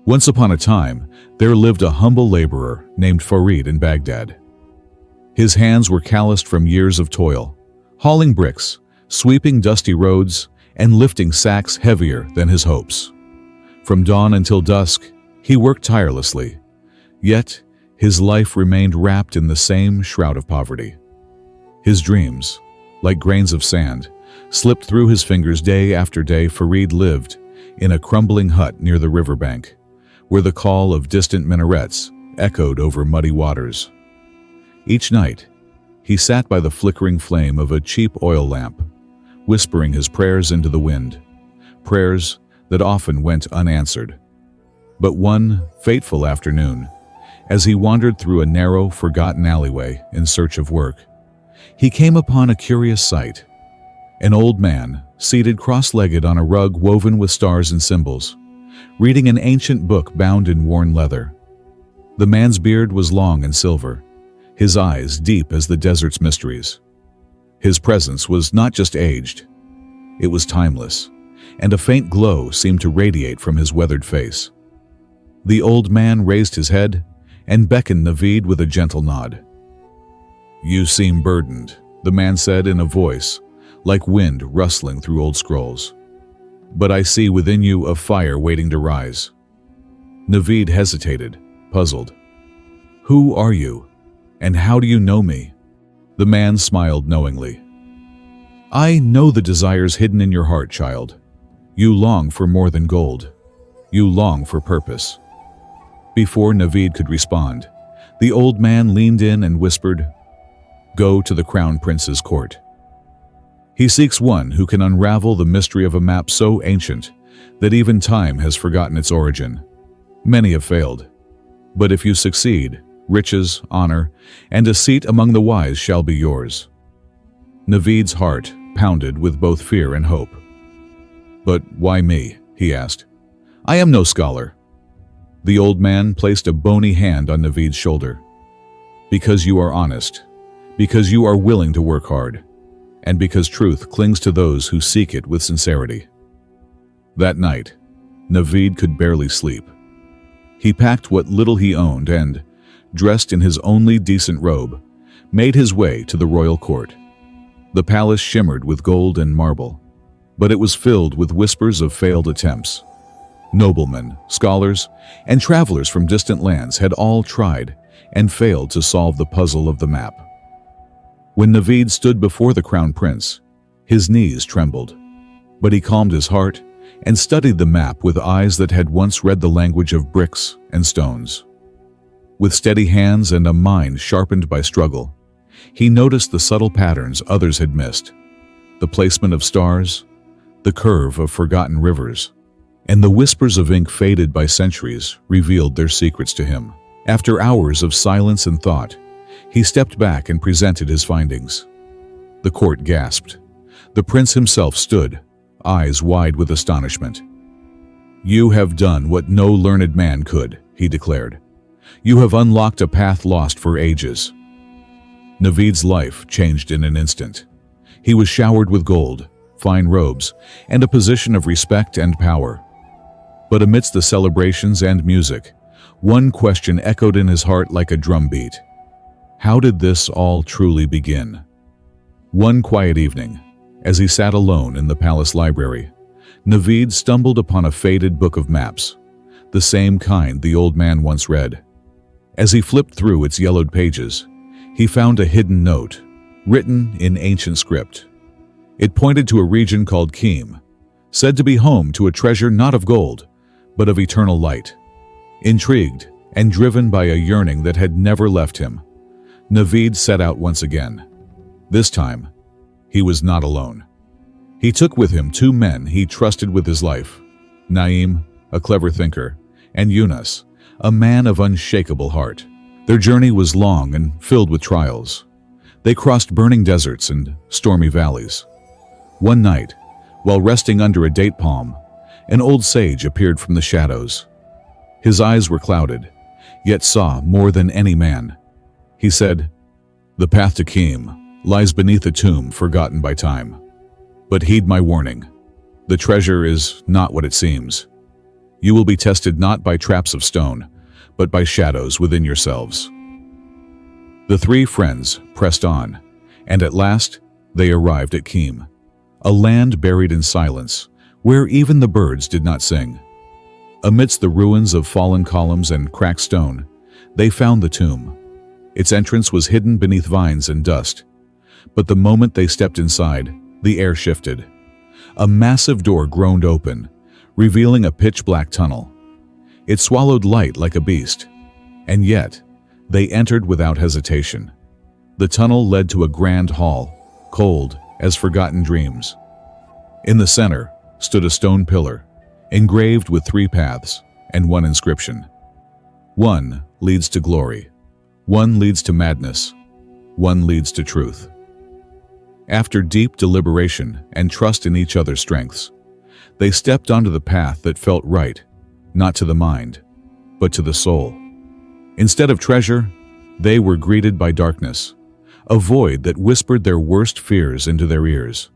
Once upon a time, there lived a humble laborer named Farid in Baghdad. His hands were calloused from years of toil, hauling bricks, sweeping dusty roads, and lifting sacks heavier than his hopes. From dawn until dusk, he worked tirelessly, yet his life remained wrapped in the same shroud of poverty. His dreams, like grains of sand, slipped through his fingers day after day. Farid lived in a crumbling hut near the riverbank, where the call of distant minarets echoed over muddy waters. Each night, he sat by the flickering flame of a cheap oil lamp, whispering his prayers into the wind, prayers that often went unanswered. But one fateful afternoon, as he wandered through a narrow, forgotten alleyway in search of work, he came upon a curious sight. An old man, seated cross-legged on a rug woven with stars and symbols, reading an ancient book bound in worn leather. The man's beard was long and silver, his eyes deep as the desert's mysteries. His presence was not just aged, it was timeless, and a faint glow seemed to radiate from his weathered face. The old man raised his head and beckoned Naveed with a gentle nod. "You seem burdened," the man said in a voice like wind rustling through old scrolls. "But I see within you a fire waiting to rise." Naveed hesitated, puzzled. "Who are you, and how do you know me?" The man smiled knowingly. "I know the desires hidden in your heart, child. You long for more than gold. You long for purpose." Before Naveed could respond, the old man leaned in and whispered, "Go to the Crown Prince's court. He seeks one who can unravel the mystery of a map so ancient that even time has forgotten its origin. Many have failed, but if you succeed, riches, honor, and a seat among the wise shall be yours." Naveed's heart pounded with both fear and hope. "But why me?" he asked. "I am no scholar." The old man placed a bony hand on Naveed's shoulder. "Because you are honest, because you are willing to work hard, and because truth clings to those who seek it with sincerity." That night, Naveed could barely sleep. He packed what little he owned and, dressed in his only decent robe, made his way to the royal court. The palace shimmered with gold and marble, but it was filled with whispers of failed attempts. Noblemen, scholars, and travelers from distant lands had all tried and failed to solve the puzzle of the map. When Naveed stood before the crown prince, his knees trembled, but he calmed his heart and studied the map with eyes that had once read the language of bricks and stones. With steady hands and a mind sharpened by struggle, he noticed the subtle patterns others had missed: the placement of stars, the curve of forgotten rivers, and the whispers of ink faded by centuries revealed their secrets to him. After hours of silence and thought, he stepped back and presented his findings. The court gasped. The prince himself stood, eyes wide with astonishment. "You have done what no learned man could," he declared. "You have unlocked a path lost for ages." Naveed's life changed in an instant. He was showered with gold, fine robes, and a position of respect and power. But amidst the celebrations and music, one question echoed in his heart like a drumbeat. How did this all truly begin? One quiet evening, as he sat alone in the palace library, Naveed stumbled upon a faded book of maps, the same kind the old man once read. As he flipped through its yellowed pages, he found a hidden note, written in ancient script. It pointed to a region called Keem, said to be home to a treasure not of gold, but of eternal light. Intrigued and driven by a yearning that had never left him, Naveed set out once again. This time, he was not alone. He took with him two men he trusted with his life: Naim, a clever thinker, and Yunus, a man of unshakable heart. Their journey was long and filled with trials. They crossed burning deserts and stormy valleys. One night, while resting under a date palm, an old sage appeared from the shadows. His eyes were clouded, yet saw more than any man. He said, "The path to Keem lies beneath a tomb forgotten by time. But heed my warning. The treasure is not what it seems. You will be tested not by traps of stone, but by shadows within yourselves." The three friends pressed on, and at last they arrived at Kim, a land buried in silence, where even the birds did not sing. Amidst the ruins of fallen columns and cracked stone, they found the tomb. Its entrance was hidden beneath vines and dust. But the moment they stepped inside, the air shifted. A massive door groaned open, revealing a pitch-black tunnel. It swallowed light like a beast, and yet they entered without hesitation. The tunnel led to a grand hall, cold as forgotten dreams. In the center stood a stone pillar, engraved with 3 paths and 1 inscription. 1 leads to glory, 1 leads to madness, 1 leads to truth. After deep deliberation and trust in each other's strengths, they stepped onto the path that felt right, not to the mind, but to the soul. Instead of treasure, they were greeted by darkness, a void that whispered their worst fears into their ears.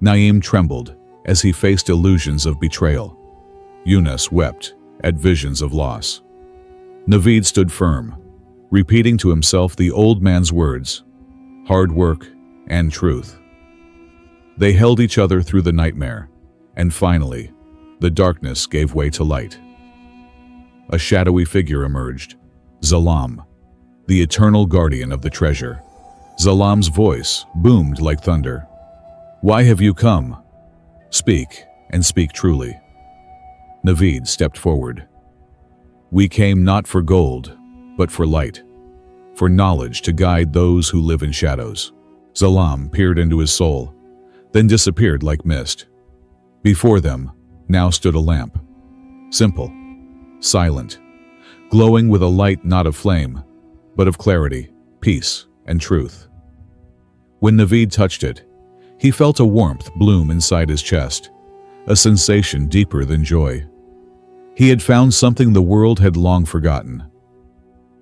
Naeem trembled as he faced illusions of betrayal. Yunus wept at visions of loss. Naveed stood firm, repeating to himself the old man's words, hard work and truth. They held each other through the nightmare, and finally, the darkness gave way to light. A shadowy figure emerged, Zalam, the eternal guardian of the treasure. Zalam's voice boomed like thunder. "Why have you come? Speak, and speak truly." Naveed stepped forward. "We came not for gold, but for light, for knowledge to guide those who live in shadows." Zalam peered into his soul, then disappeared like mist. Before them now stood a lamp, simple, silent, glowing with a light not of flame, but of clarity, peace, and truth. When Naveed touched it, he felt a warmth bloom inside his chest, a sensation deeper than joy. He had found something the world had long forgotten.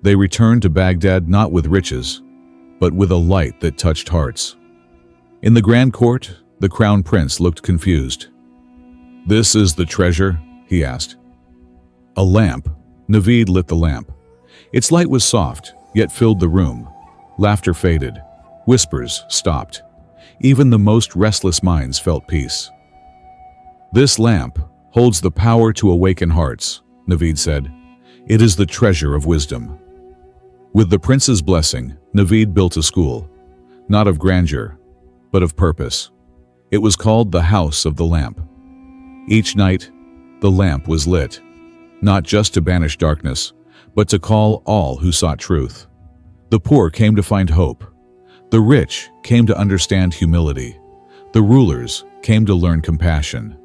They returned to Baghdad not with riches, but with a light that touched hearts. In the grand court, the crown prince looked confused. "This is the treasure?" he asked. A lamp. Naveed lit the lamp. Its light was soft, yet filled the room. Laughter faded. Whispers stopped. Even the most restless minds felt peace. "This lamp holds the power to awaken hearts," Naveed said. "It is the treasure of wisdom." With the prince's blessing, Naveed built a school, not of grandeur, but of purpose. It was called the House of the Lamp. Each night, the lamp was lit, not just to banish darkness, but to call all who sought truth. The poor came to find hope. The rich came to understand humility. The rulers came to learn compassion.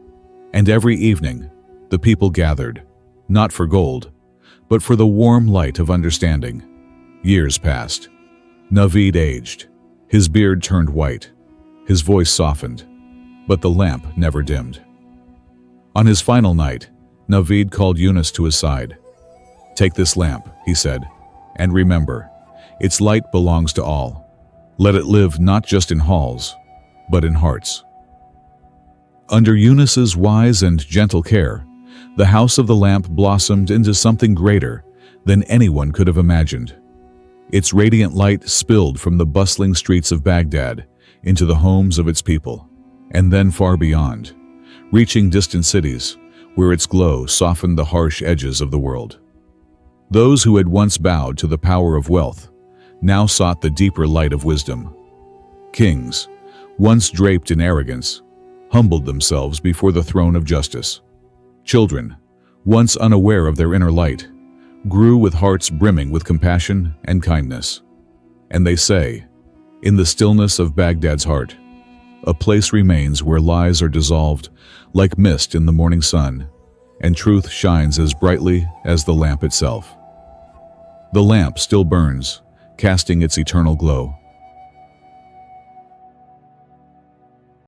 And every evening, the people gathered, not for gold, but for the warm light of understanding. Years passed. Naveed aged. His beard turned white. His voice softened. But the lamp never dimmed. On his final night, Naveed called Yunus to his side. "Take this lamp," he said, "and remember, its light belongs to all. Let it live not just in halls, but in hearts." Under Yunus's wise and gentle care, the House of the Lamp blossomed into something greater than anyone could have imagined. Its radiant light spilled from the bustling streets of Baghdad into the homes of its people, and then far beyond, reaching distant cities where its glow softened the harsh edges of the world. Those who had once bowed to the power of wealth now sought the deeper light of wisdom. Kings, once draped in arrogance, humbled themselves before the throne of justice. Children, once unaware of their inner light, grew with hearts brimming with compassion and kindness. And they say, in the stillness of Baghdad's heart, a place remains where lies are dissolved like mist in the morning sun, and truth shines as brightly as the lamp itself. The lamp still burns, casting its eternal glow,